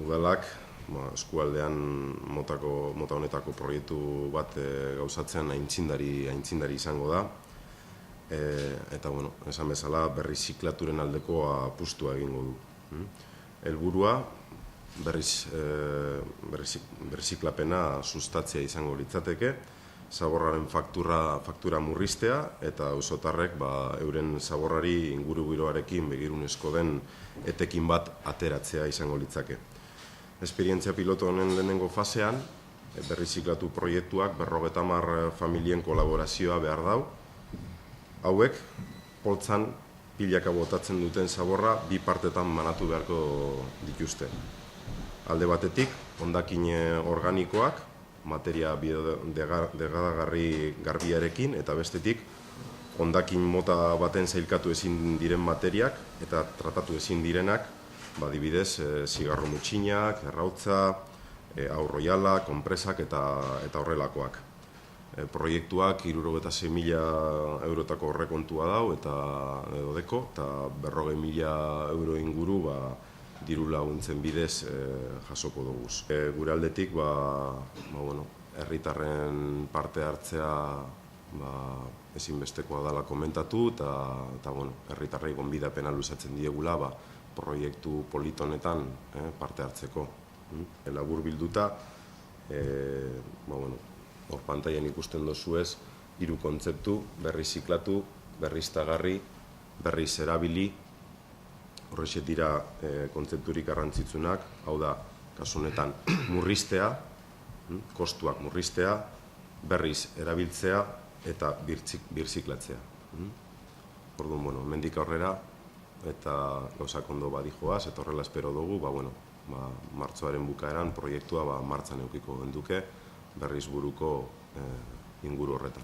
udalak eskualdean mota honetako proiektu bat gauzatzen aintzindari izango da. Eta, esan bezala, berriziklaturen aldeko apustua egingo du. Helburua berriziklapena sustatzea izango litzateke, zaborraren faktura murriztea eta auzotarrek euren zaborrari ingurugiroarekin begirunezko den etekin bat ateratzea izango litzake. Esperientzia piloto honen lehenengo fasean, berriziklatu proiektuak 50 familien kolaborazioa behar dau. Hauek, poltzan pilaka botatzen duten zaborra bi partetan banatu beharko dituzte. Alde batetik, hondakin organikoak, materia degradagarri garbiarekin, eta bestetik, hondakin mota baten zailkatu ezin diren materiak eta tratatu ezin direnak, adibidez, zigarro mutxinak, errautza, aurroiala, konpresak eta horrelakoak. Proiektuak 66.000 eurotako horrekontua dau eta deko, eta 40.000 euro inguru diru laguntzen bidez jasoko duguz. Gure aldetik, herritarren parte hartzea ezinbestekoa dela komentatu, eta herritarrei gonbidapena luzatzen diegula proiektu politonetan parte hartzeko. Labur bilduta, hor pantailan ikusten dozuez, 3 kontzeptu, berriziklatu, berriztagarri, berriz erabili. Horrexet dira kontzepturik garrantzitsunak, hau da, kasu honetan, murriztea, kostuak murriztea, berriz erabiltzea eta birziklatzea. Orduan, hemendik aurrera, eta gauzak ondo badijoaz, eta horrela espero dugu, martxoaren bukaeran proiektua martxan edukiko genduke berriz buruko inguru horretan.